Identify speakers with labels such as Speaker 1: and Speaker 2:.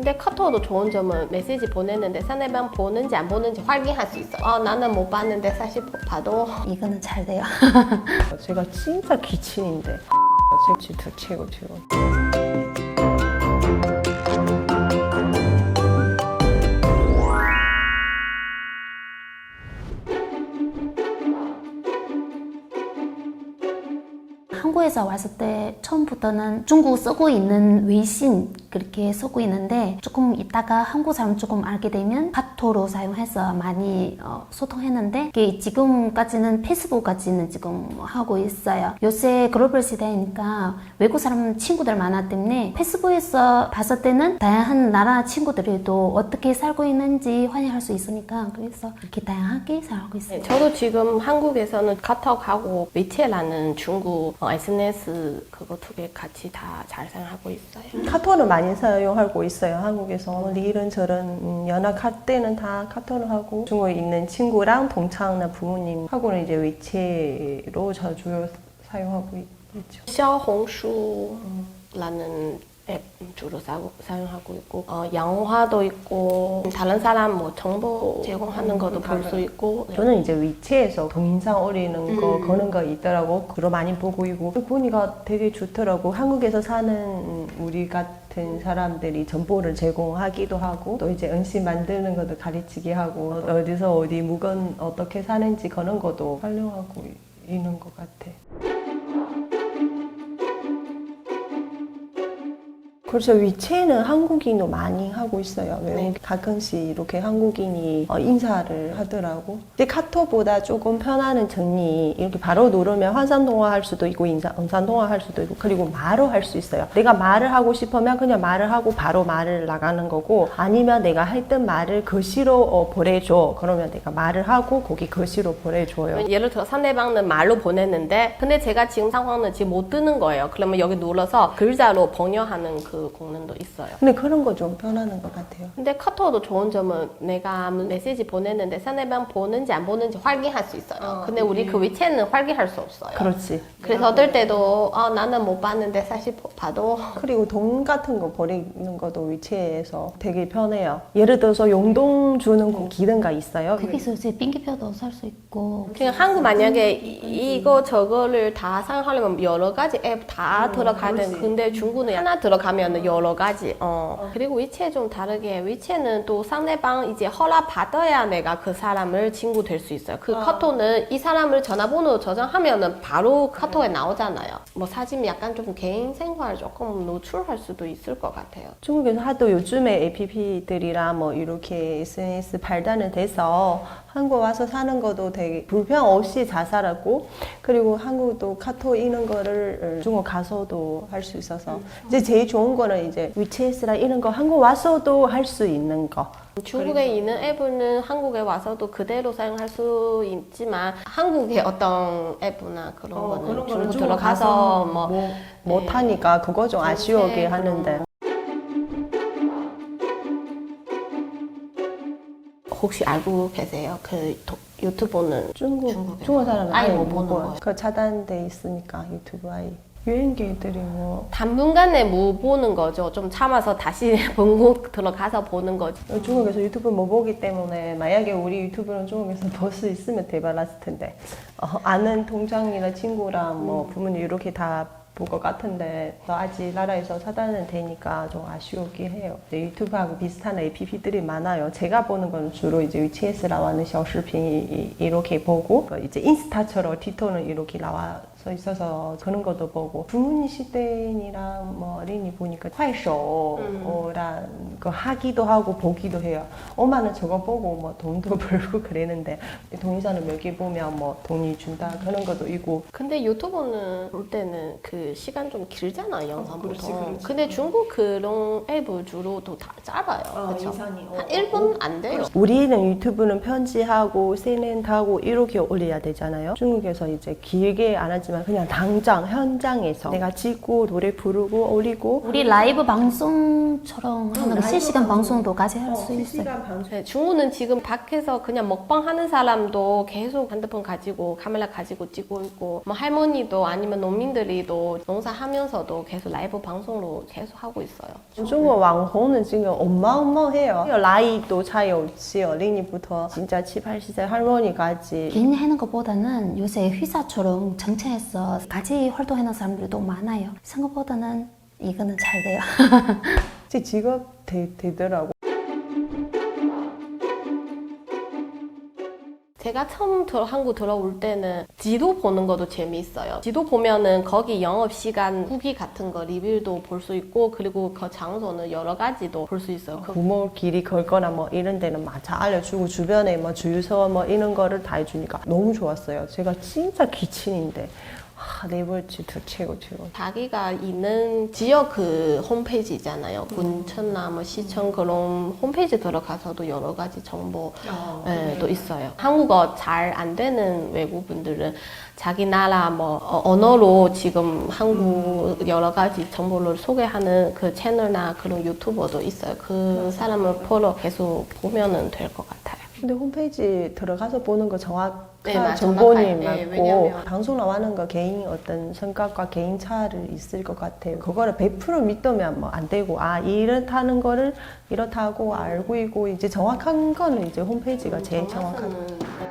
Speaker 1: 근데 카톡도 좋은 점은 메시지 보냈는데 상대방 보는지 안 보는지 확인할 수 있어. 나는 못 봤는데 사실 봐도
Speaker 2: 이거는 잘 돼요.
Speaker 3: 제가 진짜 귀친인데 제 최고.
Speaker 2: 한국에서 왔을 때 처음부터는 중국 쓰고 있는 웨이신 그렇게 쓰고 있는데 조금 있다가 한국 사람 조금 알게 되면 카톡으로 사용해서 많이 소통했는데 이게 지금까지는 페이스북까지는 지금 하고 있어요. 요새 글로벌 시대니까 외국 사람 친구들 많아 때문에 페이스북에서 봤을 때는 다양한 나라 친구들도 어떻게 살고 있는지 확인할 수 있으니까 그래서 이렇게 다양하게 살고 있어요.
Speaker 1: 저도 지금 한국에서는 카톡하고 위챗라는 중국 SNS 그거 두 개 같이 다 잘 사용하고 있어요.
Speaker 3: 카톡을 많이 사용하고 있어요. 한국에서 이런저런 연락할 때는 다 카톡을 하고 중국에 있는 친구랑 동창이나 부모님하고는 이제 위챗로 자주 사용하고 있죠.
Speaker 1: 샤오홍슈라는 앱 주로 사용하고 있고 영화도 있고 다른 사람 뭐 정보 제공하는 것도 볼 수 있고.
Speaker 3: 저는 이제 위챗에서 동영상 올리는 거 그런 거 있더라고. 그거 많이 보고 있고 보니까 되게 좋더라고. 한국에서 사는 우리 같은 사람들이 정보를 제공하기도 하고 또 이제 음식 만드는 것도 가르치게 하고 어디서 어디 물건 어떻게 사는지 그런 것도 활용하고 있는 것 같아. 그렇죠. 위챗은 한국인도 많이 하고 있어요. 외국 가끔씩 이렇게 한국인이 인사를 하더라고. 근데 카톡보다 조금 편안한 점이 이렇게 바로 누르면 화상 통화할 수도 있고 영상 통화할 수도 있고 그리고 말로 할 수 있어요. 내가 말을 하고 싶으면 그냥 말을 하고 바로 말을 나가는 거고 아니면 내가 했던 말을 글씨로 보내줘. 그러면 내가 말을 하고 거기 글씨로 보내줘요.
Speaker 1: 예를 들어 상대방은 말로 보냈는데 근데 제가 지금 상황은 지금 못 뜨는 거예요. 그러면 여기 눌러서 글자로 번역하는 그功能도 있어요.
Speaker 3: 근데 그런 거 좀 편안한 것 같아요.
Speaker 1: 근데 카톡도 좋은 점은 내가 메시지 보냈는데 상대방 보는지 안 보는지 확인할 수 있어요. 근데 우리 그 위챗은 확인할 수 없어요.
Speaker 3: 그렇지.
Speaker 1: 그래서 어떨 때도 나는 못 봤는데 사실 봐도
Speaker 3: 그리고 돈 같은 거 버리는 것도 위챗에서 되게 편해요. 예를 들어서 용돈 주는 기능가 있어요.
Speaker 2: 거기서 이제 빙기표도 살 수 있고
Speaker 1: 그냥 한국 만약에 이거 저거를 다 사용하려면 여러 가지 앱 다 들어가야 되는데 근데 중국은 하나 들어가면 여러 가지 그리고 위챗 좀 다르게 위챗은 또 상대방 이제 허락 받아야 내가 그 사람을 친구 될 수 있어요. 그 카톡은 이 사람을 전화번호 저장하면은 바로 카톡에 나오잖아요. 뭐 사진 약간 좀 개인 생활 조금 노출할 수도 있을 것 같아요.
Speaker 3: 중국에서 하도 요즘에 APP들이랑 뭐 이렇게 SNS 발달은 돼서 한국 와서 사는 것도 되게 불편 없이 잘 살았고 그리고 한국도 카톡 이런 거를 중국 가서도 할 수 있어서 이제 제일 좋은 거는 이제 위챗이랑 이런 거 한국 와서도 할 수 있는 거.
Speaker 1: 중국에 있는 앱은 한국에 와서도 그대로 사용할 수 있지만 한국의 어떤 앱이나 그런 거는 중국 들어가서
Speaker 3: 못하니까 그거 좀 아쉬워게 하는데.
Speaker 1: 혹시 알고 계세요? 그 유튜브는
Speaker 3: 중국 사람은
Speaker 1: 아예
Speaker 3: 아예
Speaker 1: 못
Speaker 3: 못
Speaker 1: 보는
Speaker 3: 봐요.
Speaker 1: 거예요.
Speaker 3: 그 차단돼 있으니까 유튜브 아예. 유행계들이 뭐
Speaker 1: 당분간에 못 보는 거죠. 좀 참아서 다시 본국 들어가서 보는 거죠.
Speaker 3: 중국에서 유튜브 못 보기 때문에 만약에 우리 유튜브는 중국에서 볼 수 있으면 대박 났을 텐데 아는 동창이나 친구랑 뭐 부모님 이렇게 다 볼 것 같은데 아직 나라에서 차단은 되니까 좀 아쉬우긴 해요. 유튜브하고 비슷한 APP들이 많아요. 제가 보는 건 주로 이제 위챗에 나와는 샤오视频 이렇게 보고 이제 인스타처럼 틱톡은 이렇게 나와 있어서 그런 것도 보고 부모님 시대이랑 뭐 어린이 보니까 화이쇼랑 그 하기도 하고 보기도 해요. 엄마는 저거 보고 뭐 돈도 벌고 그랬는데 동영상을 몇 개 보면 뭐 돈이 준다 그런 것도 있고.
Speaker 1: 근데 유튜브는 볼 때는 그 시간 좀 길잖아 영상
Speaker 3: 그렇지,
Speaker 1: 보통.
Speaker 3: 그렇지.
Speaker 1: 근데 중국 그런 앱은 주로 다 짧아요. 그렇죠? 한 1분 안 돼요.
Speaker 3: 우리는 유튜브는 편집하고 세렌하고 이렇게 올려야 되잖아요. 중국에서 이제 길게 안 하지만 그냥 당장 현장에서 내가 찍고 노래 부르고 올리고
Speaker 2: 우리 라이브 방송처럼 하는 거 실시간 방송도 같이 할 수 있어요.
Speaker 3: 실시간 방송.
Speaker 1: 네, 중국은 지금 밖에서 그냥 먹방 하는 사람도 계속 핸드폰 가지고 카메라 가지고 찍고 있고 뭐 할머니도 아니면 농민들이도 농사하면서도 계속 라이브 방송으로 계속 하고 있어요.
Speaker 3: 중국网红은 지금 어마어마해요. 나이도 차이 없이 어린이부터 진짜 7, 80세 할머니까지.
Speaker 2: 개인이 하는 것보다는 요새 회사처럼 정체해서 같이 활동하는 사람들도 많아요. 생각보다는 이거는 잘 돼요.
Speaker 3: 제 직업 되더라고.
Speaker 1: 제가 처음 한국 들어올 때는 지도 보는 것도 재미있어요. 지도 보면은 거기 영업시간 후기 같은 거 리뷰도 볼 수 있고 그리고 그 장소는 여러 가지도 볼 수 있어요.
Speaker 3: 부모 길이 걸거나 뭐 이런 데는 막 다 알려주고 주변에 뭐 주유소 뭐 이런 거를 다 해주니까 너무 좋았어요. 제가 진짜 기친인데 네이버 지도 최고.
Speaker 1: 자기가 있는 지역 그 홈페이지 있잖아요. 군청나 뭐 시청 그런 홈페이지 들어가서도 여러 가지 정보 또 있어요. 한국어 잘 안 되는 외국분들은 자기 나라 뭐 언어로 지금 한국 여러 가지 정보를 소개하는 그 채널이나 그런 유튜버도 있어요. 그 사람을 보러 계속 보면은 될 것 같아요.
Speaker 3: 근데 홈페이지 들어가서 보는 거 정확한
Speaker 1: 네,
Speaker 3: 정보는
Speaker 1: 정확하게.
Speaker 3: 맞고
Speaker 1: 왜냐면
Speaker 3: 방송 나가는 거 개인 어떤 성격과 개인 차를 있을 것 같아요. 그거를 100% 믿으면 뭐 안 되고 이렇다는 거를 이렇다고 알고 있고 이제 정확한 거는 이제 홈페이지가 제일 정확한.
Speaker 1: 정확한